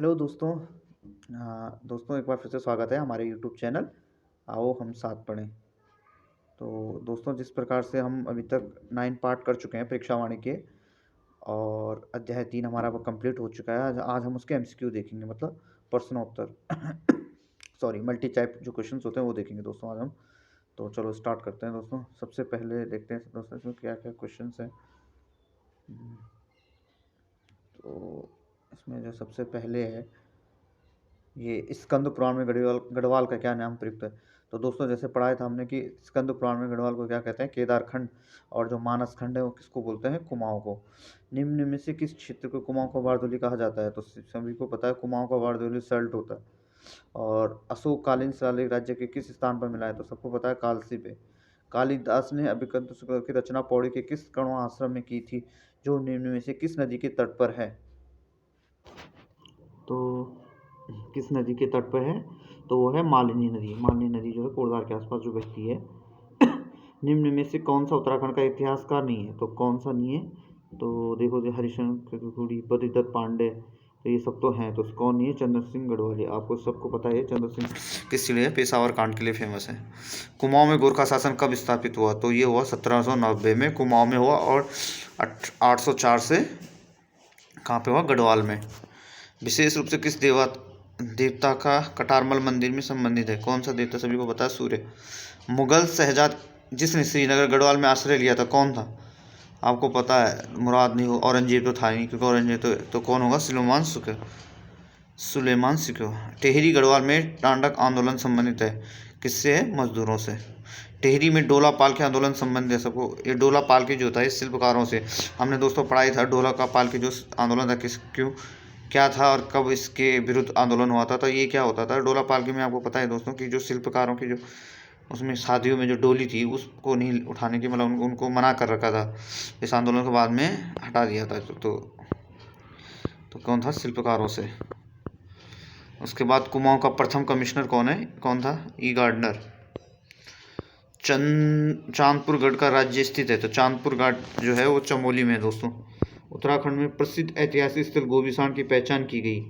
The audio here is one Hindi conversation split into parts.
हेलो दोस्तों। दोस्तों एक बार फिर से स्वागत है हमारे यूट्यूब चैनल आओ हम साथ पढ़ें। तो दोस्तों जिस प्रकार से हम अभी तक 9 पार्ट कर चुके हैं परीक्षा वाणी के और अध्याय 3 हमारा वो कंप्लीट हो चुका है। आज हम उसके एमसीक्यू देखेंगे, मतलब प्रश्नोत्तर सॉरी मल्टी टाइप जो क्वेश्चंस होते हैं वो देखेंगे दोस्तों आज हम। तो चलो स्टार्ट करते हैं दोस्तों। सबसे पहले देखते हैं दोस्तों इसमें क्या क्या क्वेश्चंस हैं। तो इसमें जो सबसे पहले है ये स्कंद पुराण में गढ़वाल गढ़वाल का क्या नाम प्रयुक्त है। तो दोस्तों जैसे पढ़ाया था हमने कि स्कंद पुराण में गढ़वाल को क्या कहते हैं, केदारखंड, और जो मानस खंड है वो किसको बोलते हैं, कुमाऊं को। निम्न में से किस क्षेत्र को कुमाऊं का वारधुली कहा जाता है। तो सभी को पता है कुमाऊं का वारधुली सल्ट होता है। और अशोककालीन शिलालेख राज्य के किस स्थान पर मिला है। तो सबको पता है कालसी पे। कालिदास ने अभिकंत की रचना पौड़ी के किस कण्व आश्रम में की थी, जो निम्न में से किस नदी के तट पर है। तो किस नदी के तट पर है, तो वो है मालिनी नदी। मालिनी नदी जो है कोरदार के आसपास जो बहती है। निम्न में से कौन सा उत्तराखंड का इतिहासकार नहीं है। तो कौन सा नहीं है, तो देखो हरिशंकर कुड़ी, बद्रीदत्त पांडे, तो ये सब तो हैं। तो कौन नहीं है, चंद्र सिंह गढ़वाली। आपको सबको पता है चंद्र सिंह किस लिए पेशावर कांड के लिए फेमस है। कुमाऊं में गोरखा शासन कब स्थापित हुआ। तो ये हुआ 1790 में कुमाऊं में हुआ, और 804 से कहाँ पे हुआ, गढ़वाल में। विशेष रूप से किस देवता का कटारमल मंदिर में संबंधित है। कौन सा देवता, सभी को पता है, सूर्य। मुगल शहजाद जिसने श्रीनगर गढ़वाल में आश्रय लिया था कौन था। आपको पता है, मुराद नहीं हो, औरंगजेब तो था नहीं, क्योंकि औरंगजेब तो कौन होगा, सुलेमान सिक्यो। टेहरी गढ़वाल में टांडक आंदोलन संबंधित है किससे है, मजदूरों से। टेहरी में डोला पाल के आंदोलन संबंधित है सबको। ये डोला पाल के जो था, ये शिल्पकारों से हमने दोस्तों पढ़ाई था। डोला का पाल के जो आंदोलन था किस क्यों क्या था और कब इसके विरुद्ध आंदोलन हुआ था। तो ये क्या होता था, डोला पालकी में आपको पता है दोस्तों कि जो शिल्पकारों की जो उसमें शादियों में जो डोली थी उसको नहीं उठाने की, मतलब उनको मना कर रखा था। इस आंदोलन के बाद में हटा दिया था। तो कौन था, शिल्पकारों से। उसके बाद कुमाऊं का प्रथम कमिश्नर कौन था, ई गार्डनर। चांदपुर गढ़ का राज्य स्थित है। तो चांदपुर गढ़ जो है वो चमोली में है दोस्तों। उत्तराखंड में प्रसिद्ध ऐतिहासिक स्थल गोविशाण की पहचान की गई।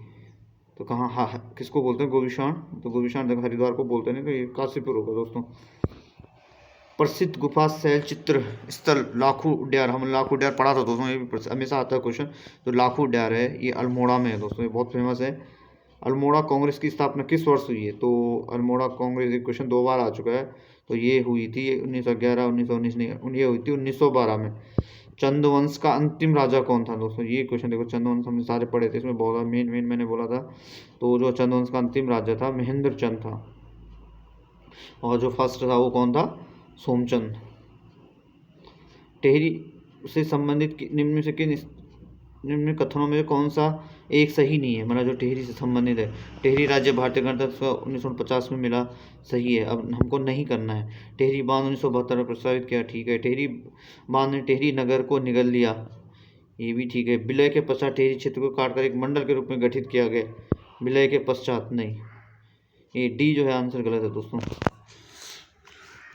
तो कहाँ, हाँ किसको बोलते हैं, गोविशाण। तो गोविशाण हरिद्वार को बोलते हैं, तो ये काशीपुर होगा दोस्तों। प्रसिद्ध गुफा शैल चित्र स्थल लाखू उड्यार, हम लाखू उड्यार पढ़ा था दोस्तों, ये भी हमेशा आता है क्वेश्चन। तो लाखू उड्यार है, ये अल्मोड़ा में है दोस्तों, ये बहुत फेमस है। अल्मोड़ा कांग्रेस की स्थापना किस वर्ष हुई है। तो अल्मोड़ा कांग्रेस, ये क्वेश्चन 2 बार आ चुका है। तो ये हुई थी 1911, 1919 नहीं, ये हुई थी 1912 में। चंदवंश का अंतिम राजा कौन था दोस्तों। ये क्वेश्चन देखो, चंदवंश हमने सारे पढ़े थे, इसमें बहुत मेन मैंने बोला था। तो जो चंदवंश का अंतिम राजा था महेंद्र चंद था, और जो फर्स्ट था वो कौन था, सोमचंद। टेहरी से संबंधित निम्न से किन निम्न कथनों में कौन सा एक सही नहीं है, मतलब जो टेहरी से संबंधित है। टेहरी राज्य भारतीय गणतंत्र 1949 में मिला, सही है। अब हमको नहीं करना है। टेहरी बांध 1972 में प्रस्तावित किया, ठीक है। टेहरी बांध ने टेहरी नगर को निगल लिया, ये भी ठीक है। विलय के पश्चात टेहरी क्षेत्र को काटकर एक मंडल के रूप में गठित किया गया, विलय के पश्चात नहीं। ये डी जो है आंसर गलत है दोस्तों,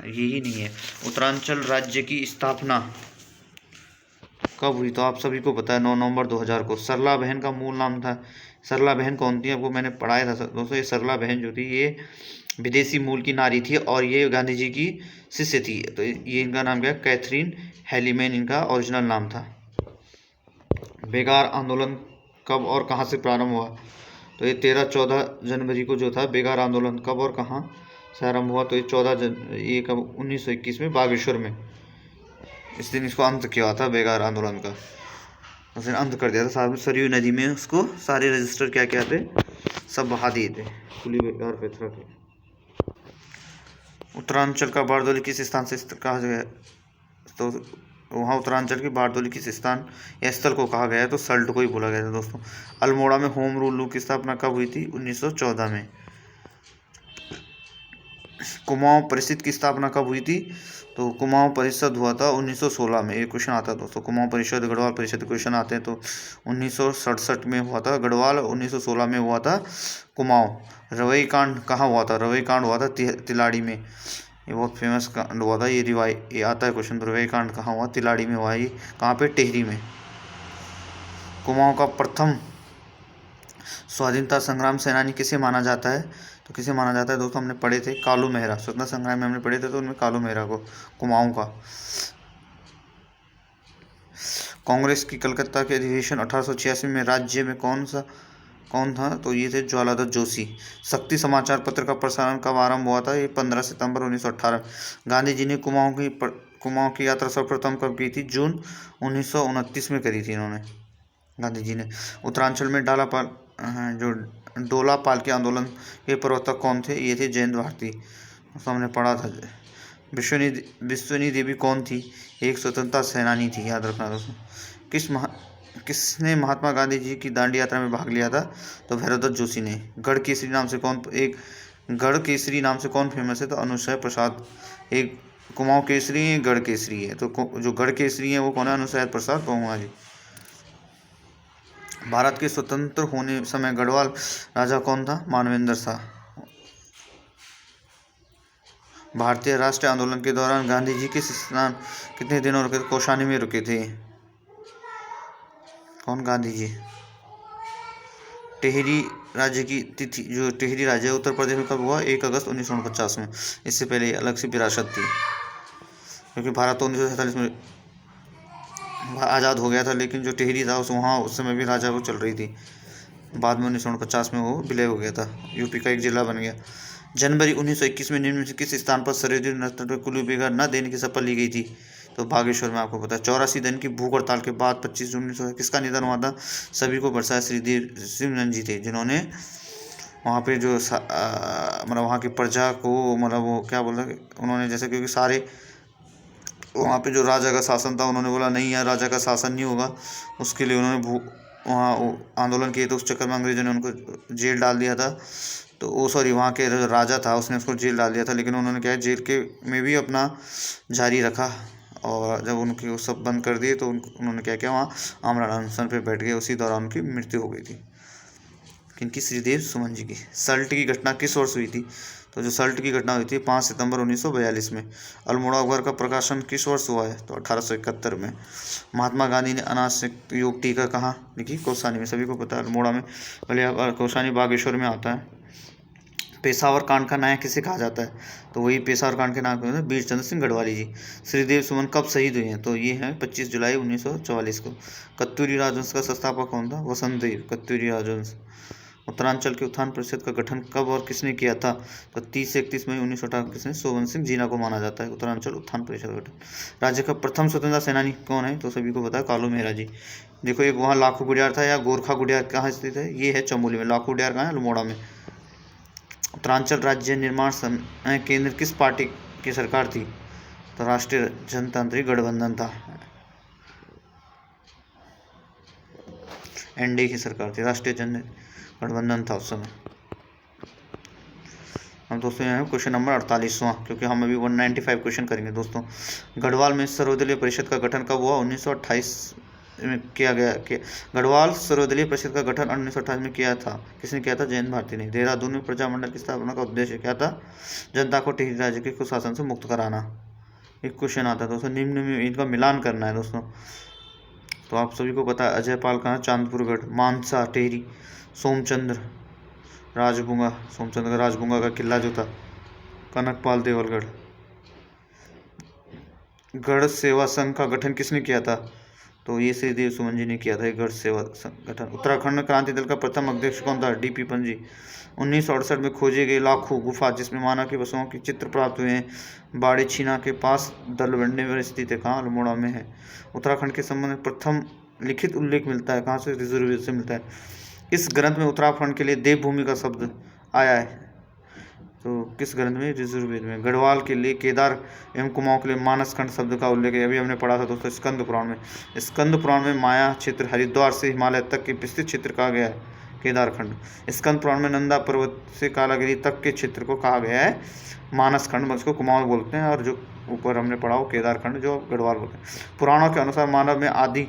यही नहीं है। उत्तरांचल राज्य की स्थापना कब हुई। तो आप सभी को पता है 9 नवंबर 2000 को। सरला बहन का मूल नाम था। सरला बहन कौन थी, आपको मैंने पढ़ाया था दोस्तों। ये सरला बहन जो थी ये विदेशी मूल की नारी थी, और ये गांधी जी की शिष्य थी। तो ये इनका नाम क्या है, कैथरीन हेलीमैन इनका ओरिजिनल नाम था। बेगार आंदोलन कब और कहाँ से प्रारंभ हुआ। तो ये 13-14 जनवरी को जो था बेगार आंदोलन, कब और कहाँ से आरंभ हुआ। तो ये 1921 में बागेश्वर में, इस दिन इसको अंत किया था बेगार आंदोलन का, उस दिन अंत कर दिया था। साहब सरयू नदी में उसको सारे रजिस्टर क्या थे, सब बहा दिए थे, खुली बेगार पेथरा के। उत्तरांचल का बारदोली किस स्थान से कहा गया। तो वहाँ उत्तरांचल की बारदोली किस स्थान या स्थल को कहा गया है। तो सल्ट को ही बोला गया था दोस्तों। अल्मोड़ा में होम रूल की स्थापना कब हुई थी, 1914 में। कुमाऊं परिषद की स्थापना कब हुई थी। तो कुमाऊं परिषद हुआ था 1916 में। ये क्वेश्चन आता है दोस्तों, कुमाऊं परिषद गढ़वाल परिषद क्वेश्चन आते हैं। तो 1967 में हुआ था गढ़वाल, 1916 में हुआ था कुमाऊं। रवई कांड कहाँ हुआ था। रवई कांड हुआ था तिलाड़ी में, ये बहुत फेमस कांड हुआ था। ये आता है क्वेश्चन, रवई कांड कहाँ हुआ, तिलाड़ी में हुआ। ये कहाँ पे, टेहरी में। कुमाऊं का प्रथम स्वाधीनता संग्राम सेनानी किसे माना जाता है? तो किसे माना जाता है दोस्तों? हमने पढ़े थे कालू मेहरा, स्वतंत्रता संग्राम में हमने पढ़े थे तो उनमें कालू मेहरा को, कुमाऊं का। कांग्रेस की कलकत्ता के अधिवेशन 1886 में राज्य में कौन था? तो ये थे ज्वालादत्त जोशी। शक्ति समाचार पत्र का प्रसारण कब आरंभ हुआ था? ये 15 सितंबर 1918। गांधी जी ने कुमाऊं की यात्रा सर्वप्रथम कब की थी? जून 1929 में करी थी इन्होंने, गांधी जी ने। उत्तरांचल में डोला पालकी आंदोलन के प्रवर्तक कौन थे? ये थे जयंत भारती, तो हमने पढ़ा था। विश्वनी देवी कौन थी? एक स्वतंत्रता सेनानी थी, याद रखना दोस्तों। किसने महात्मा गांधी जी की दांडी यात्रा में भाग लिया था? तो भैरवदत्त जोशी ने। गढ़ केसरी नाम से कौन फेमस है? तो अनुसूया प्रसाद। एक कुमाऊं केसरी है, गढ़ केसरी है, तो जो गढ़ केसरी है वो कौन है? अनुसूया प्रसाद पहुआ जी। भारत के स्वतंत्र होने समय गढ़वाल राजा कौन था? मानवेंद्र शाह। भारतीय राष्ट्रीय आंदोलन के दौरान गांधी जी किस स्थान कितने दिनों रुके थे? कौशानी में रुके थे। कौन? गांधी जी। टेहरी राज्य की तिथि, जो टेहरी राज्य है उत्तर प्रदेश में कब हुआ? 1 अगस्त 1949 में। इससे पहले अलग से विरासत थी, क्योंकि भारत तो 1947 में आज़ाद हो गया था, लेकिन जो टेहरी था उस समय भी राजा वो चल रही थी। बाद में 1950 में वो विलय हो गया था, यूपी का एक जिला बन गया। जनवरी 1921 में निम्न में से किस स्थान पर सरहदी नर्तकों को कुल्लू बेगा न देने की शपथ ली गई थी? तो बागेश्वर में, आपको पता है। 84 दिन की भूख हड़ताल के बाद 25 जून 1900 किसका निधन हुआ था? सभी को बरसाया श्रीदेव सिमरन जी थे, जिन्होंने वहाँ पे जो मतलब वहाँ की प्रजा को, मतलब वो क्या बोल रहे, उन्होंने जैसे, क्योंकि सारे वहाँ पे जो राजा का शासन था, उन्होंने बोला नहीं यार राजा का शासन नहीं होगा, उसके लिए उन्होंने वहाँ आंदोलन किए, तो उस चक्कर में अंग्रेजों ने उनको जेल डाल दिया था। तो वो वहाँ के जो राजा था उसने उसको जेल डाल दिया था, लेकिन उन्होंने क्या है जेल के में भी अपना जारी रखा, और जब उनकी वो सब बंद कर दिए तो उन्होंने क्या किया, वहाँ आमरण अनशन पे बैठ गए। उसी दौरान उनकी मृत्यु हो गई थी। किनकी? श्रीदेव सुमन जी की। सल्ट की घटना किस वर्ष हुई थी? तो जो सल्ट की घटना हुई थी 5 सितंबर 1942 में। अल्मोड़ा अखबार का प्रकाशन किस वर्ष हुआ है? तो 1871 में। महात्मा गांधी ने अनासक्त योग टीका कहाँ लिखी? कौसानी में, सभी को पता है, अल्मोड़ा में। पहले कौसानी बागेश्वर में आता है। पेशावर कांड का नायक किसे कहा जाता है? तो वही पेशावर कांड के नाम है वीर चंद्र सिंह गढ़वाली जी। श्रीदेव सुमन कब शहीद हुए हैं? तो ये हैं 25 जुलाई 1944 को। कत्यूरी राजवंश का संस्थापक कौन था? वसंत देव, कत्यूरी राजवंश। उत्तरांचल के उत्थान परिषद का गठन कब और किसने किया था? तो 30 से 31 मई 1918 किसने? सोवन सिंह जीना को माना जाता है उत्तरांचल उत्थान परिषद का गठन। राज्य का प्रथम स्वतंत्रता सेनानी कौन है? तो सभी को पता है, कालू मेहरा जी। देखो एक वहाँ लाखू गुडियार था, या गोरखा गुडियार कहाँ स्थित है? ये है चमोली में। लाखू गुडियार कहाँ है? अल्मोड़ा में। उत्तरांचल राज्य निर्माण समय केंद्र किस पार्टी की सरकार थी? तो राष्ट्रीय जनतांत्रिक गठबंधन था, एनडीए की सरकार थी, राष्ट्रीय जन गठबंधन था उस समय। हम दोस्तों यहाँ क्वेश्चन नंबर 48वां, क्योंकि हम अभी 195 क्वेश्चन करेंगे दोस्तों। गढ़वाल में सर्वदलीय परिषद का गठन कब हुआ? 1928 में किया गया। गढ़वाल सर्वदलीय परिषद का गठन 1928 में किया था। किसने किया था? जयंत भारती ने। देहरादून में प्रजामंडल की स्थापना का उद्देश्य क्या था? जनता को टिहरी राज्य के कुशासन से मुक्त कराना। एक क्वेश्चन आता है दोस्तों, निम्न में इनका मिलान करना है दोस्तों। तो आप सभी को पता है अजयपाल कहाँ? चांदपुरगढ़। मानसा टिहरी। सोमचंद्र राजबुंगा का किला जो था, कनकपाल देवलगढ़। गढ़ सेवा संघ का गठन किसने किया था? तो ये श्रीदेव सुमन जी ने किया था गढ़ सेवा संगठन। उत्तराखंड में क्रांति दल का प्रथम अध्यक्ष कौन था? डीपी पंजी। 1968 में खोजे गए लाखू गुफा, जिसमें मानव के बसों के चित्र प्राप्त हुए हैं, बाड़ी छीना के पास दलबंडे में स्थित है। कहाँ? अल्मोड़ा में है। उत्तराखंड के संबंध में प्रथम लिखित उल्लेख मिलता है कहाँ से? रिजर्व से मिलता है। इस ग्रंथ में उत्तराखंड के लिए देवभूमि का शब्द आया है? तो किस ग्रंथ में? ऋजुर्वेद में। गढ़वाल के लिए केदार एवं कुमाऊं के लिए मानसखंड शब्द का उल्लेख है, अभी हमने पढ़ा था दोस्तों स्कंद पुराण में। स्कंद पुराण में माया क्षेत्र हरिद्वार से हिमालय तक के विस्तृत क्षेत्र कहा गया है केदारखंड। स्कंद पुराण में नंदा पर्वत से कालागिरी तक के क्षेत्र को कहा गया है मानसखंड, उसको कुमाऊं बोलते हैं, और जो ऊपर हमने पढ़ा हो केदारखंड, जो गढ़वाल बोलते हैं। पुराणों के अनुसार मानव में आदि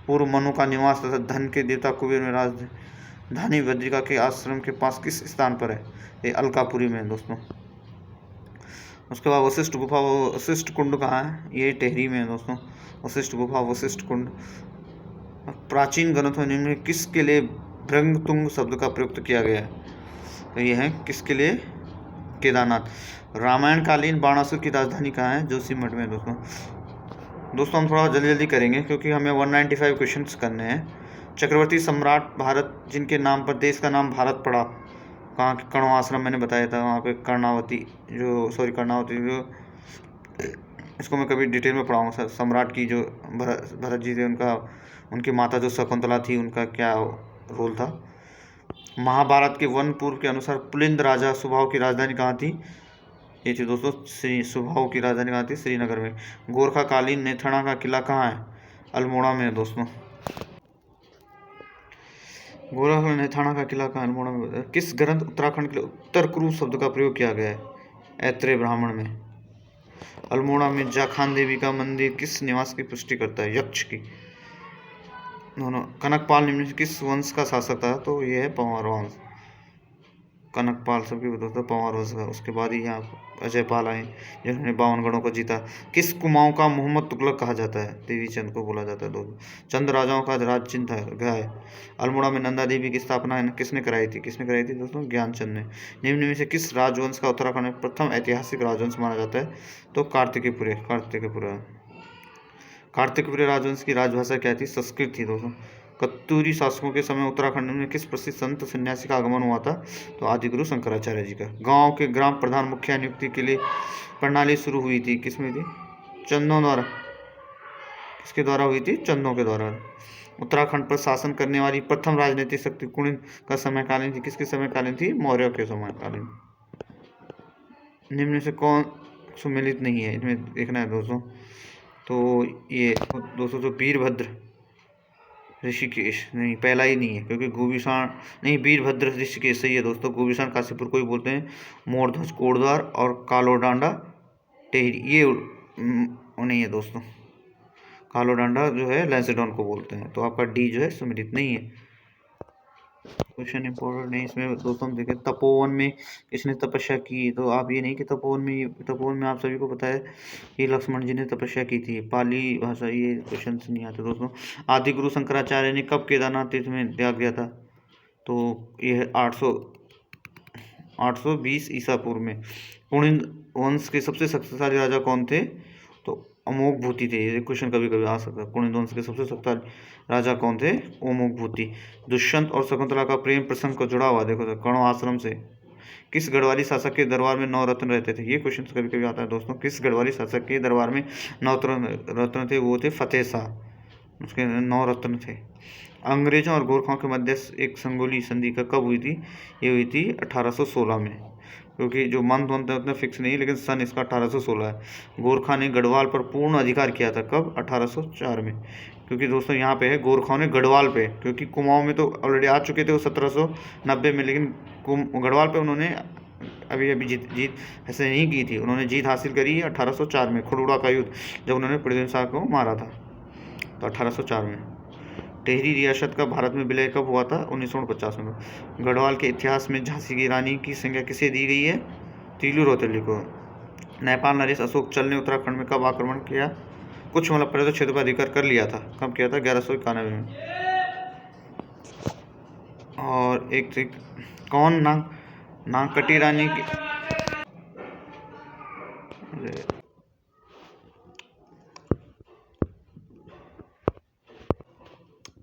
पूर्व मनु का निवास तथा धन के देवता कुबेर में राजधानी बद्रिका के आश्रम के पास किस स्थान पर है? ये अलकापुरी में है दोस्तों। उसके बाद वशिष्ठ गुफा, वशिष्ठ कुंड कहाँ है? ये टेहरी में है दोस्तों, वशिष्ठ गुफा, वशिष्ठ कुंड। प्राचीन ग्रंथों में किसके लिए भृंगतुंग शब्द का प्रयुक्त किया गया है? तो ये है किसके लिए? केदारनाथ। रामायण कालीन बाणासुर की राजधानी कहाँ है? जोशीमठ में दोस्तों। दोस्तों हम थोड़ा जल्दी जल्दी करेंगे क्योंकि हमें 195 क्वेश्चंस करने हैं। चक्रवर्ती सम्राट भारत जिनके नाम पर देश का नाम भारत पड़ा, कहाँ के? कण्व आश्रम मैंने बताया था, वहाँ पे कर्णावती जो इसको मैं कभी डिटेल में पढ़ाऊँगा सर। सम्राट की जो भरत जी थे, उनकी माता जो शकुंतला थी, उनका क्या रोल था। महाभारत के वन पूर्व के अनुसार पुलिंद राजा सुबाहु की राजधानी कहाँ थी? ये थी दोस्तों सुबाहु की राजधानी कहाँ थी? श्रीनगर में। गोरखा कालीन नेथाणा का किला कहाँ है? अल्मोड़ा में है दोस्तों। गोरखा नेथाणा का किला कहाँ? अल्मोड़ा में। किस ग्रंथ उत्तराखंड के लिए उत्तर कुरु शब्द का प्रयोग किया गया है? ऐत्रेय ब्राह्मण में। अल्मोड़ा में जाखान देवी का मंदिर किस निवास की पुष्टि करता है? यक्ष की। दोनों। कनकपाल निम्न से किस वंश का शासक था? तो ये है पंवार वंश। कनकपाल सबके दोस्तों पंवार वंश का। उसके बाद ही यहाँ अजयपाल आए जिन्होंने 52 गढ़ों को जीता। किस कुमाऊं का मोहम्मद तुगलक कहा जाता है? देवी चंद को बोला जाता है दोस्तों। चंद राजाओं का राज चिन्ह है। अल्मोड़ा में नंदा देवी की स्थापना किसने कराई थी? दोस्तों? ज्ञानचंद ने। निम्न में से किस राजवंश का उत्तराखंड में प्रथम ऐतिहासिक राजवंश माना जाता है? तो कार्तिकपुरे राजवंश की राजभाषा क्या थी? संस्कृत थी दोस्तों। कत्यूरी शासकों के समय उत्तराखंड में किस प्रसिद्ध संत सन्यासी का आगमन हुआ था? तो आदिगुरु शंकराचार्य जी का। गांव के ग्राम प्रधान मुखिया नियुक्ति के लिए प्रणाली शुरू हुई थी किसमें थी? चंदों द्वारा। किसके द्वारा हुई थी? चंदों के द्वारा। उत्तराखंड पर शासन करने वाली प्रथम राजनीतिक शक्ति कुणिन का समयकालीन थी? किसके समयकालीन थी? मौर्य के समयकालीन। निम्न से कौन सुमेलित नहीं है? इसमें देखना है दोस्तों। तो ये दोस्तों तो वीरभद्र ऋषिकेश नहीं, पहला ही नहीं है क्योंकि गोविषाण नहीं, वीरभद्र ऋषिकेश सही है दोस्तों। गोविषाण काशीपुर को ही बोलते हैं। मोरध्वज कोटद्वार और कालोडांडा टेहरी ये नहीं है दोस्तों। कालोडांडा जो है लैंसेडॉन को बोलते हैं। तो आपका डी जो है सुमेलित नहीं है। क्वेश्चन इंपॉर्टेंट नहीं इसमें दोस्तों। हम देखें तपोवन में किसने तपस्या की? तो आप ये नहीं कि तपोवन में आप सभी को पता है कि लक्ष्मण जी ने तपस्या की थी। पाली भाषा ये क्वेश्चन नहीं आते दोस्तों। आदि गुरु शंकराचार्य ने कब केदारनाथ तीर्थ में त्याग दिया था? तो यह 820 ईसा पूर्व में। कुणिद वंश के सबसे शक्तिशाली राजा कौन थे? तो अमोघ भूति थे। ये क्वेश्चन कभी कभी आ सकता है। कुणिद वंश के सबसे शक्तिशाली राजा कौन थे? अमोघ भूति। दुष्यंत और शकुंतला का प्रेम प्रसंग को जुड़ा हुआ देखो कण्व आश्रम से। किस गढ़वाली शासक के दरबार में 9 रत्न रहते थे? ये क्वेश्चन कभी कभी आता है दोस्तों। किस गढ़वाली शासक के दरबार में 9 रत्न थे? वो थे फतेह शाह, उसके 9 रत्न थे। अंग्रेजों और गोरखाओं के मध्य एक संगोली संधि का कब हुई थी? ये हुई थी 1816 में। क्योंकि जो मंथ उतना फिक्स नहीं है, लेकिन सन इसका 1816 है। गोरखा ने गढ़वाल पर पूर्ण अधिकार किया था कब? 1804 में। क्योंकि दोस्तों यहाँ पे है गोरखाओं ने गढ़वाल पे, क्योंकि कुमाऊं में तो ऑलरेडी आ चुके थे वो 1790 में, लेकिन गढ़वाल पे उन्होंने अभी जीत ऐसे नहीं की थी। उन्होंने जीत हासिल करी 1804 में, खुड़ुड़ा का युद्ध, जब उन्होंने पृथ्वी शाह को मारा था, तो 1804 में। टेहरी रियासत का भारत में विलय कब हुआ था? 1949 में। गढ़वाल के इतिहास में झांसी की रानी की संज्ञा किसे दी गई है? तीलू रोतेली को। नेपाल नरेश अशोक चल ने उत्तराखंड में कब आक्रमण किया? कुछ मतलब पर्यटक क्षेत्र पर अधिकार कर लिया था। कब किया था? 1191 में। और एक कौन नागकटी रानी की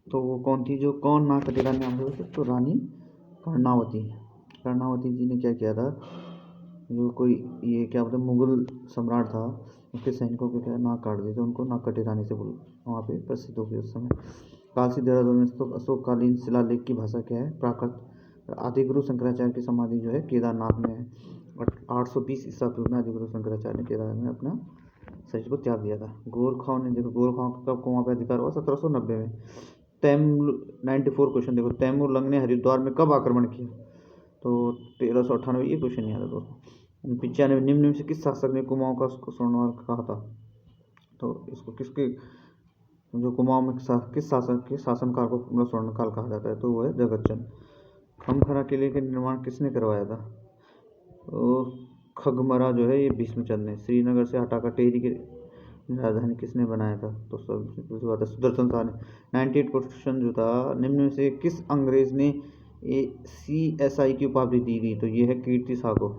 तो वो कौन थी? जो कौन नागकटी रानी नाम से? तो रानी कर्णावती जी ने क्या किया था? जो कोई ये क्या बोलते मुगल सम्राट था, उसके सैनिकों के क्या नाक काट दिए थे, उनको नागकटी रानी से वहाँ पे प्रसिद्ध हो गई उस समय। कालसी देहरादून में तो अशोककालीन शिलालेख की भाषा क्या है? प्राकृत। आदिगुरु शंकराचार्य की समाधि जो है केदारनाथ में है। 820 ईसा पूर्व में आदिगुरु शंकराचार्य ने केदारनाथ में अपना शरीर को त्याग दिया था। गोरखाओं ने देखो, गोरखाओं का कब वहाँ पे अधिकार हुआ? 1790 में। 94 क्वेश्चन देखो, तैमूर लंग ने हरिद्वार में कब आक्रमण किया? तो 1398। ये क्वेश्चन नहीं आता दोस्तों। 95 निम्न में से किस शासक ने कुमाऊं का स्वर्णकाल कहा था? तो इसको किसके जो कुमाऊं में किस शासक के शासनकाल को स्वर्णकाल कहा जाता है? तो वो है जगतचंद। खमखरा किले का निर्माण किसने करवाया था? तो खगमरा जो है ये भीष्मचंद ने। श्रीनगर से हटाकर टेहरी के राजधानी किसने बनाया था? तो सब दूसरी बात है, सुदर्शन शाह ने। 98 क्वेश्चन जो था, निम्न में से किस अंग्रेज ने CSI की उपाधि दी गई? तो ये है कीर्ति शाह को।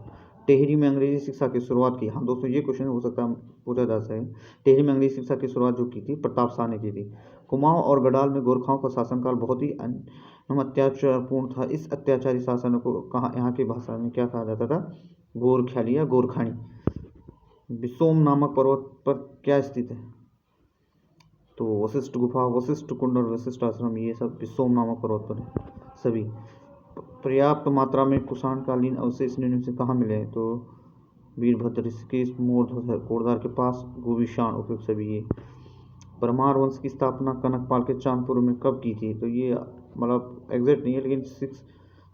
टेहरी में अंग्रेजी शिक्षा की शुरुआत की। हाँ दोस्तों, ये क्वेश्चन हो सकता है पूछा जा सके। टेहरी में अंग्रेजी शिक्षा की शुरुआत जो की थी, प्रताप शाह ने की थी। कुमाऊं और गढ़वाल में गोरखाओं का शासनकाल बहुत ही अत्याचारपूर्ण था। इस अत्याचारी शासन को कहाँ, यहाँ की भाषा में क्या कहा जाता था? गोरख्याली या गोरखानी। बिसोम नामक पर्वत पर क्या स्थित है? तो वशिष्ठ गुफा, वशिष्ठ कुंड और वशिष्ठ आश्रम, ये सब बिसोम नामक पर्वत पर है सभी। पर्याप्त मात्रा में कुषाणकालीन अवशेष निम्न से कहाँ मिले? तो वीरभद्र, ऋषिकेश, मोरधर, कोड़दार के पास, गोविशाण, उपयुक्त सभी ये। परमार वंश की स्थापना कनकपाल के चांदपुर में कब की थी? तो ये मतलब एग्जैक्ट नहीं है, लेकिन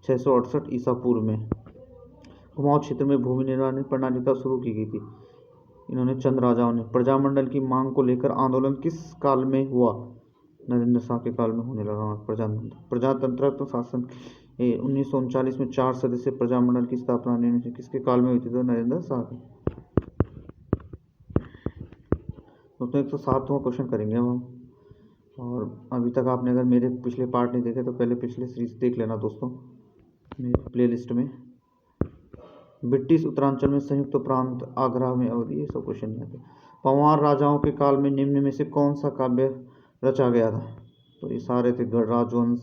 668 ईसा पूर्व में। कुमाऊं क्षेत्र में भूमि निर्वाहन प्रणाली कब शुरू की गई थी? इन्होंने चंद राजाओं ने। प्रजामंडल की मांग को लेकर आंदोलन किस काल में हुआ? नरेंद्र शाह के काल में होने लगा प्रजातंत्र शासन। 1939 में 4 सदस्य प्रजामंडल की स्थापना किसके काल में हुई थी? तो नरेंद्र शाह के। दोस्तों 107वां क्वेश्चन करेंगे अब हम। और अभी तक आपने अगर मेरे पिछले पार्ट नहीं देखे तो पहले पिछले सीरीज देख लेना दोस्तों मेरे प्लेलिस्ट में। ब्रिटिश उत्तरांचल में संयुक्त प्रांत, आगरा में अवधि, ये सब क्वेश्चन नहीं आते। पंवार राजाओं के काल में निम्न में से कौन सा काव्य रचा गया था? तो ये सारे थे गणराजवंश,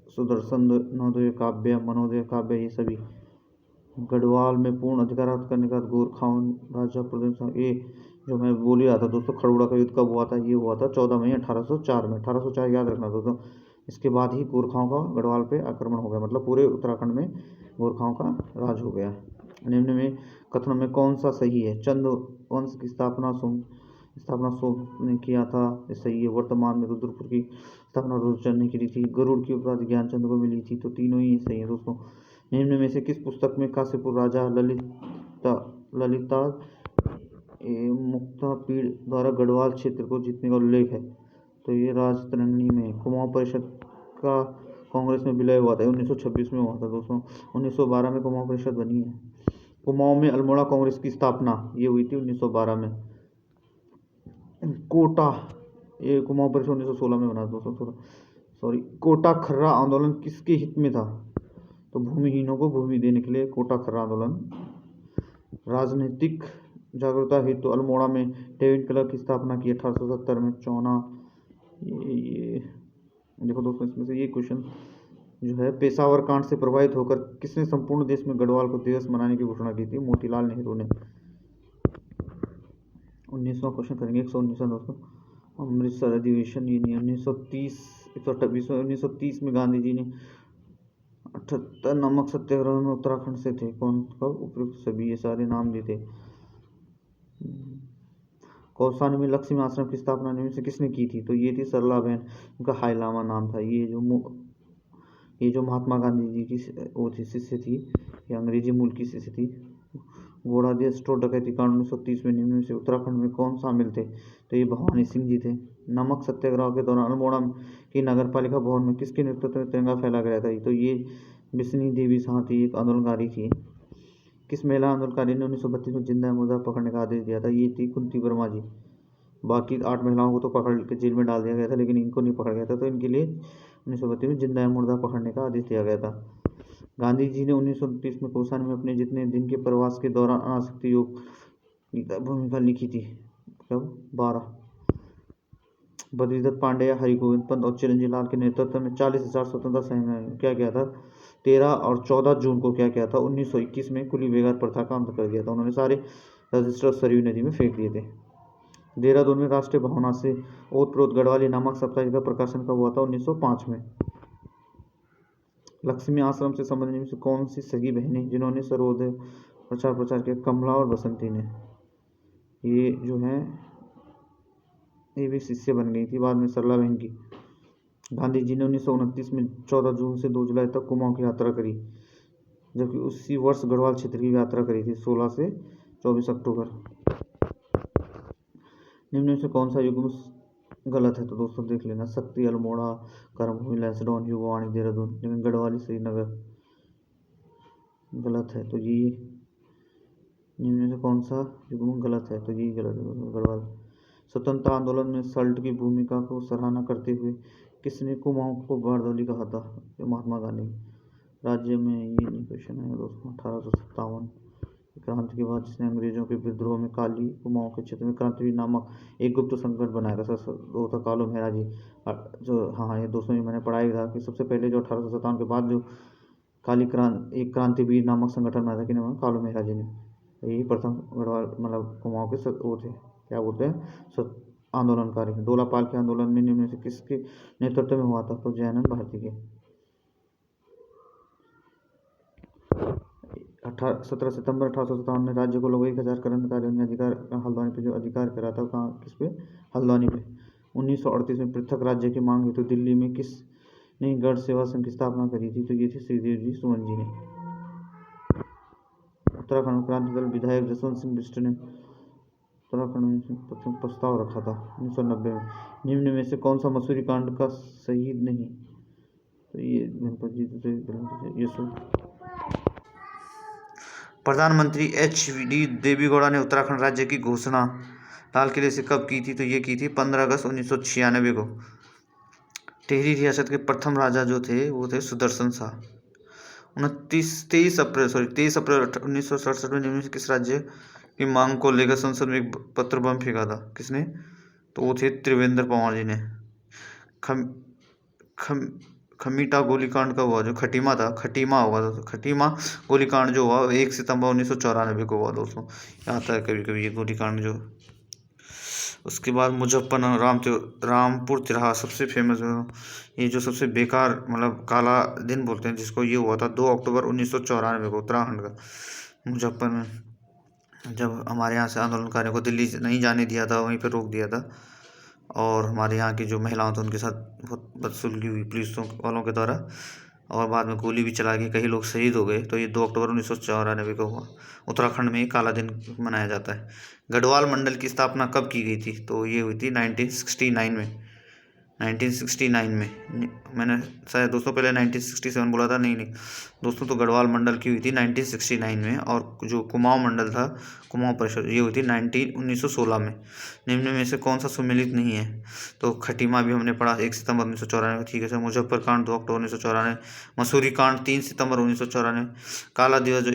सुदर्शन नवोदय काव्य, मनोदय काव्य, ये सभी। गढ़वाल में पूर्ण अधिकार प्राप्त करने का गोरखाओं राजा प्रदेश, ये जो मैं बोल ही रहा था दोस्तों, खड़गुड़ा का युद्ध कब हुआ था? ये हुआ था 14 मई 1804 में। 1804 याद रखना दोस्तों। इसके बाद ही गोरखाओं का गढ़वाल पे आक्रमण हो गया, मतलब पूरे उत्तराखंड में गोरखाओं का राज हो गया। निम्न में कथनों में कौन सा सही है? चंद वंश की स्थापना सोम ने किया था, ये सही है। वर्तमान में रुद्रपुर की स्थापना रुद्रचंद ने की थी। गरुड़ की उपाधि ज्ञानचंद को मिली थी। तो तीनों ही सही है दोस्तों। निम्न में से किस पुस्तक में काशीपुर राजा ललिता मुक्तापीड़ द्वारा गढ़वाल क्षेत्र को जीतने का उल्लेख है? तो ये राजतरंगिणी में। कुमाऊं परिषद का कांग्रेस में विलय हुआ था, 1926 में हुआ था दोस्तों। 1912 में कुमाऊं परिषद बनी है। कुमाऊं में अल्मोड़ा कांग्रेस की स्थापना ये हुई थी 1912 में। कोटा, ये कुमाऊं परिषद 1916 में बना दोस्तों, सॉरी। कोटा खर्रा आंदोलन किसके हित में था? तो भूमिहीनों को भूमि देने के लिए कोटा खर्रा आंदोलन। राजनीतिक जागरूकता हेतु तो अल्मोड़ा में डेविड क्लब की स्थापना की 1870 में। चौना, ये देखो दोस्तों, इसमें से ये क्वेश्चन जो है, पेशावर कांड से प्रभावित होकर किसने संपूर्ण देश में गढ़वाल को दिवस मनाने की घोषणा की थी? मोतीलाल नेहरू ने। 19वां क्वेश्चन करेंगे, 119 दोस्तों। अमृतसर अधिवेशन, ये 1930 में गांधी जी ने 78 नमक सत्याग्रह में उत्तराखंड से थे। कौन कब? उपयुक्त सभी, ये सारे नाम दिए थे। कौसानी में लक्ष्मी आश्रम की स्थापना निम्न से किसने की थी? तो ये थी सरला बहन, उनका हाई लामा नाम था। ये जो महात्मा गांधी जी की वो थी, शिष्य थी, ये अंग्रेजी मूल की शिष्य थी। घोड़ादिया स्टोर डकैती कांड 1930 में निम्न से उत्तराखंड में कौन शामिल थे? तो ये भवानी सिंह जी थे। नमक सत्याग्रह के दौरान अल्मोड़ा की नगरपालिका भवन में किसके नेतृत्व में तिरंगा फैला गया था? तो ये बिस्नी देवी शाह थी, एक आंदोलनकारी थी। किस महिला आंदोलनकारी ने 1932 में जिंदा मुर्दा पकड़ने का आदेश दिया था? ये थी कुंती वर्मा जी। बाकी 8 महिलाओं को तो पकड़ के जेल में डाल दिया गया था, लेकिन इनको नहीं पकड़ा गया था, तो इनके लिए 1932 में जिंदा मुर्दा पकड़ने का आदेश दिया गया था। गांधी जी ने 1929 में कौसानी में अपने जितने दिन के प्रवास के दौरान अनासक्ति योग भूमिका लिखी थी। कब? 12। बद्रीदत्त पांडे, हरिगोविंद पंत और चिरंजीव लाल के नेतृत्व में 40,000 स्वतंत्रता सेनानियों क्या किया था? 13 और 14 जून को क्या किया था? 1921 में कुली बेगार प्रथा का अंत कर दिया था। उन्होंने सारे रजिस्टर सरयू नदी में फेंक दिए थे। देहरादून में राष्ट्रीय भावना से ओतप्रोत गढ़वाली नामक साप्ताहिक का प्रकाशन कब हुआ था? 1905 में। लक्ष्मी आश्रम से संबंधित से कौन सी सगी बहनें जिन्होंने सर्वोदय प्रचार किया? कमला और बसंती ने। ये जो है, ये भी शिष्य बन गई थी बाद में सरला बहन की। गांधी जी ने 1929 में 14 जून से 2 जुलाई तक कुमाऊं की यात्रा करी, जबकि उसी वर्ष गढ़वाल क्षेत्र की यात्रा करी थी 16 से 24 अक्टूबर। निम्न से कौन सा युग्म गलत है? तो दोस्तों देख लेना, शक्ति अल्मोड़ा, कर्मभूमि लैंसडाउन, युगवाणी देहरादून, लेकिन गढ़वाली श्रीनगर गलत है। तो ये निम्न में से कौन सा युग्म गलत है? तो ये गलत है गढ़वाल। स्वतंत्रता आंदोलन में सल्ट की भूमिका को सराहना करते हुए किसने कुमाऊं को बारदौली कहा था? महात्मा गांधी। राज्य में ये नहीं क्वेश्चन है दोस्तों। 1857 क्रांति के बाद जिसने अंग्रेजों के विद्रोह में काली कुमाऊं के क्षेत्र में क्रांतिवीर नामक एक गुप्त संगठन बनाया था सर, वो था कालू मेहरा जी। जो हाँ ये दोस्तों ये मैंने पढ़ाई था कि सबसे पहले जो 1857 के बाद जो एक क्रांतिवीर नामक संगठन बनाया था कि नाम कालू मेहरा जी ने। यही प्रथम गढ़वाल मतलब कुमाऊं के वो थे, क्या बोलते हैं, आंदोलनकारी। डोलापाल के आंदोलन में निम्न में से किसके नेतृत्व में हुआ था? तो जयानंद भारती के। 17 सितंबर 1857 में राज्य को लगभग 1000 क्रांतिकारियों ने अधिकार हल्द्वानी पे जो अधिकार करा था, कहाँ किस पे? हल्द्वानी पे। 1938 में पृथक राज्य की मांग हेतु दिल्ली में किसने गढ़ सेवा संघ की स्थापना करी थी? तो ये थे श्रीदेव जी सुमन जी ने। उत्तराखंड क्रांति दल विधायक जसवंत सिंह बिष्ट ने उत्तराखंड में प्रथम प्रस्ताव रखा था 1990 में। निम्न में से कौन सा मसूरी कांड का शहीद नहीं? तो ये गणपत जी यशो। प्रधानमंत्री एच.डी. देवेगौड़ा ने उत्तराखंड राज्य की घोषणा लाल किले से कब की थी? तो ये की थी 15 अगस्त 1996 को। टिहरी रियासत के प्रथम राजा जो थे वो थे सुदर्शन शाह। 23 अप्रैल 1967 में निम्न से किस राज्य की मांग को लेकर संसद में एक पत्र बम फेंका था? किसने? तो वो थे त्रिवेंद्र पंवार जी ने। खमीटा गोलीकांड का हुआ? जो खटीमा था, खटीमा हुआ था। तो खटीमा गोलीकांड जो हुआ 1 सितंबर 1994 को हुआ दोस्तों। यहाँ आता है कभी कभी ये गोलीकांड जो। उसके बाद मुजफ्फरनगर रामपुर तिराहा सबसे फेमस ये जो सबसे बेकार मतलब काला दिन बोलते हैं जिसको, ये हुआ था 2 अक्टूबर 1994 को उत्तराखंड का मुजफ्फर में, जब हमारे यहाँ से आंदोलनकारियों को दिल्ली से नहीं जाने दिया था, वहीं पर रोक दिया था। और हमारे यहाँ की जो महिलाओं थे उनके साथ बहुत बदसलूकी हुई पुलिस वालों के द्वारा, और बाद में गोली भी चला गई, कई लोग शहीद हो गए। तो ये 2 अक्टूबर 1994 को हुआ। उत्तराखंड में काला दिन मनाया जाता है। गढ़वाल मंडल की स्थापना कब की गई थी? तो ये हुई थी 1969 में। 1969 में। मैंने शायद दोस्तों पहले 1967 बोला था, नहीं दोस्तों, तो गढ़वाल मंडल की हुई थी 1969 में। और जो कुमाऊं मंडल था, कुमाऊं परिषद, ये हुई थी 1916 में। निम्न में से कौन सा सुमेलित नहीं है? तो खटीमा भी हमने पढ़ा 1 सितंबर 1994, ठीक है सर। मुजफ्फर कांड 2 अक्टूबर 1994, मसूरी कांड 3 सितंबर 1994, काला दिवस जो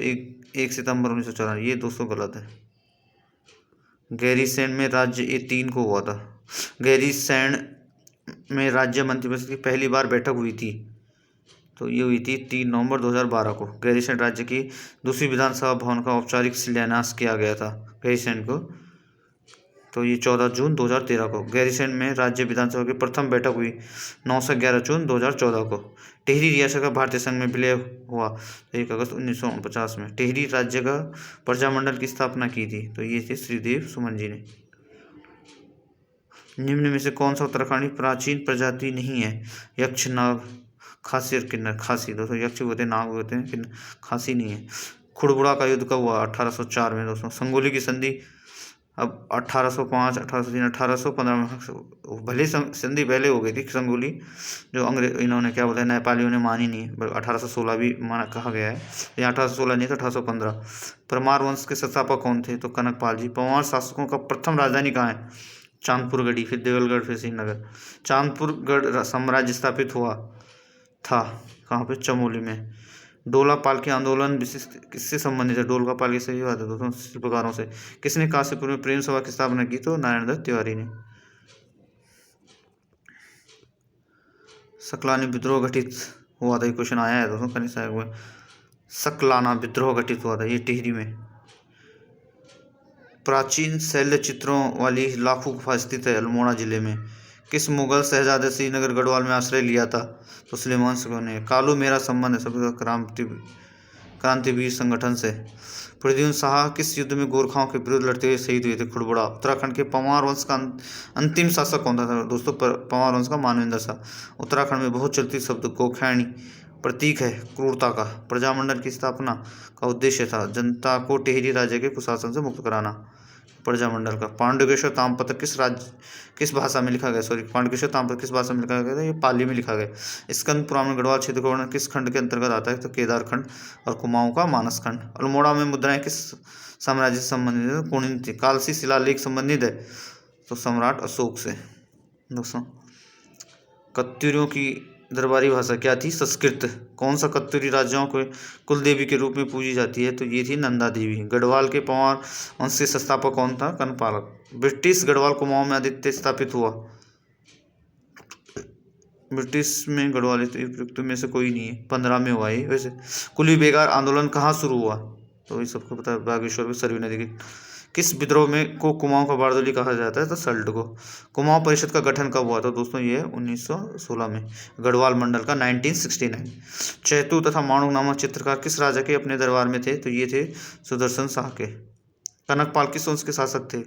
1 सितंबर 1994, ये दोस्तों गलत है। गैरीसैंण में राज्य ये 3 को हुआ था। गैरीसैंण में राज्य मंत्रिपरिषद की पहली बार बैठक हुई थी, तो ये हुई थी 3 नवंबर 2012 को। गैरीसैंण राज्य की दूसरी विधानसभा भवन का औपचारिक शिलान्यास किया गया था गैरीसैंण को, तो ये 14 जून 2013 को। गैरीसैंण में राज्य विधानसभा की प्रथम बैठक हुई 9 से 11 जून 2014 को। टिहरी रियासत का भारतीय संघ में विलय हुआ 1 अगस्त 1949 में। टिहरी राज्य का प्रजामंडल की स्थापना की थी, तो ये थे श्रीदेव सुमन जी ने। निम्न में से कौन सा उत्तराखंड की प्राचीन प्रजाति नहीं है? यक्ष, नाग, खासी और किन्नर। खासी दोस्तों, यक्ष होते हैं, नाग होते हैं, खासी नहीं है। खुड़बुड़ा का युद्ध कब हुआ? 1804 में दोस्तों। संगोली की संधि अब 1805, 1803, 1815 में, भले संधि पहले हो गई थी संगोली, जो अंग्रेज इन्होंने क्या बोला, नेपालियों ने मानी नहीं, 1816 भी माना कहा गया है। ये 1816 नहीं था, 1815। परमार वंश के संस्थापक कौन थे? तो कनकपाल जी। परमार शासकों का प्रथम राजधानी कहाँ है? चांदपुरगढ़ी, फिर देवलगढ़, फिर श्रीनगर। चांदपुरगढ़ साम्राज्य स्थापित हुआ था कहाँ पे? चमोली में। डोलापाल के आंदोलन विशिष्ट किससे संबंधित है? डोलापाल की सही बात है दोस्तों, शिल्पकारों से। किसने काशीपुर में प्रेम सभा की स्थापना की? तो नारायण दत्त तिवारी ने। सकलानी विद्रोह गठित हुआ था, ये क्वेश्चन आया है दोस्तों कहीं साहब में। सकलाना विद्रोह गठित हुआ था, ये टिहरी में। प्राचीन शैल्य चित्रों वाली लाखों गुफा स्थित है अल्मोड़ा जिले में। किस मुगल शहजादे श्रीनगर गढ़वाल में आश्रय लिया था? तो सुलेमान शाह ने। कालू मेरा संबंध है सभी क्रांतिवीर संगठन से। पृथ्वी शाह किस युद्ध में गोरखाओं के विरुद्ध लड़ते हुए शहीद हुए थे? खुड़बुड़ा। उत्तराखंड के पंवार वंश का अंतिम शासक कौन था दोस्तों? पंवार वंश का मानवेंद्र शाह। उत्तराखंड में बहुत चलती शब्द गोखैनी प्रतीक है क्रूरता का। प्रजामंडल की स्थापना का उद्देश्य था जनता को टिहरी राज्य के कुशासन से मुक्त कराना। प्रजामंडल का। पांडुकेश्वर ताम्रपत्र किस भाषा में लिखा गया, सॉरी पांडुकेश्वर ताम्रपत्र किस भाषा में लिखा गया था, ये पाली में लिखा गया। स्कंद पुराण में गढ़वाल क्षेत्र का वर्णन किस खंड के अंतर्गत आता है, तो केदार खंड और कुमाऊं का मानस खंड। अल्मोड़ा में मुद्राएं किस साम्राज्य से संबंधित है, कुणित। कालसी शिलालेख संबंधित है तो सम्राट अशोक से। दोस्तों कत्यूरियों की दरबारी भाषा क्या थी, संस्कृत। कौन सा कत्यूरी राजाओं को कुल देवी के रूप में पूजी जाती है, तो ये थी नंदा देवी। गढ़वाल के पंवार वंश के संस्थापक कौन था, कनपालक। ब्रिटिश गढ़वाल कुमाऊं में आदित्य स्थापित हुआ। ब्रिटिश में गढ़वाल उपयुक्त में से कोई नहीं है, 15 में हुआ है वैसे। कुली बेगार आंदोलन कहाँ शुरू हुआ, तो ये सबको पता है, बागेश्वर में सरयू नदी की। किस विद्रोह में को कुमाऊं का बारदोली कहा जाता है, तो सल्ट को। कुमाऊं परिषद का गठन कब हुआ था, दोस्तों ये 1916 में। गढ़वाल मंडल का 1969। चैतू तथा माणूक नामक चित्रकार किस राजा के अपने दरबार में थे, तो ये थे सुदर्शन शाह के। कनकपाल किस वंश के शासक थे,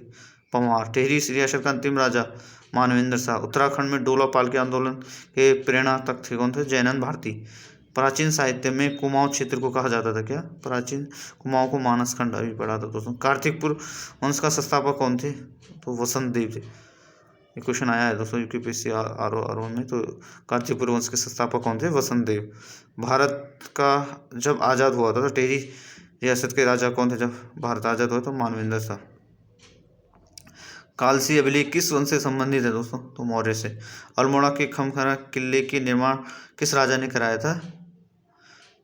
पंवार। टिहरी रियासत का अंतिम राजा मानवेंद्र शाह। उत्तराखंड में डोला पाल के आंदोलन के प्रेरणा तक थे कौन थे, जयनंद भारती। प्राचीन साहित्य में कुमाऊं क्षेत्र को कहा जाता था क्या, प्राचीन कुमाऊं को मानस खंड अभी पढ़ा था दोस्तों। कार्तिकपुर वंश का संस्थापक कौन थे, तो वसंत देव थे। ये क्वेश्चन आया है दोस्तों यूपीएससी आर में, तो कार्तिकपुर वंश के संस्थापक कौन थे, वसंत देव। भारत का जब आज़ाद हुआ था तो टेरी रियासत के राजा कौन थे, जब भारत आज़ाद हुआ तो मानवेंद्र शाह। कालसी अभिलेख किस वंश से संबंधित है दोस्तों, तो मौर्य से। अल्मोड़ा के खमखरा किले के निर्माण किस राजा ने कराया था,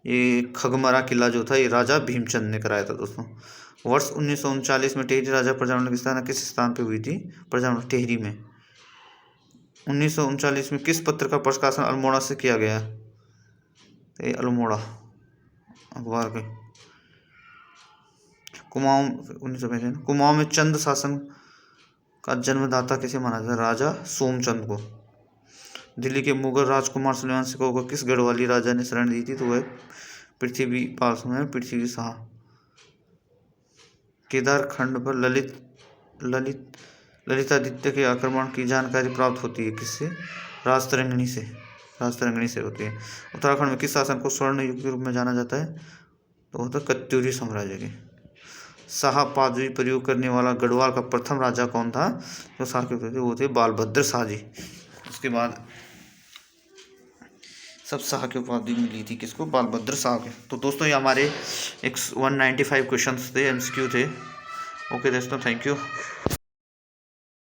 ये खगमरा किला जो था ये राजा भीमचंद ने कराया था दोस्तों। वर्ष 1939 में टेहरी राजा प्रजामंडल की स्थापना किस स्थान पे हुई थी, प्रजामंडल टेहरी में। 1939 में किस पत्र का प्रकाशन अल्मोड़ा से किया गया, तो अल्मोड़ा अखबार के। कुमाऊं 1995। कुमाऊं में चंद शासन का जन्मदाता किसे माना जाता है, राजा सोमचंद को। दिल्ली के मुगल राजकुमार सुलेमान सिकोह को किस गढ़वाली राजा ने शरण दी थी, तो वह पृथ्वीपाल में पृथ्वी शाह। केदार खंड पर ललितादित्य के आक्रमण की जानकारी प्राप्त होती है किससे, राजतरंगिणी से होती है। उत्तराखंड में किस शासन को स्वर्ण युग के रूप में जाना जाता है, तो होता कत्यूरी साम्राज्य के। शाह पादवी प्रयोग करने वाला गढ़वाल का प्रथम राजा कौन था, जो शाह के थे वो थे बालभद्र शाह जी। उसके बाद सब शाह की उपाधि मिली थी किसको, बालभद्र शाह के। तो दोस्तों ये हमारे 195 क्वेश्चन थे, MCQ थे। ओके दोस्तों, थैंक यू।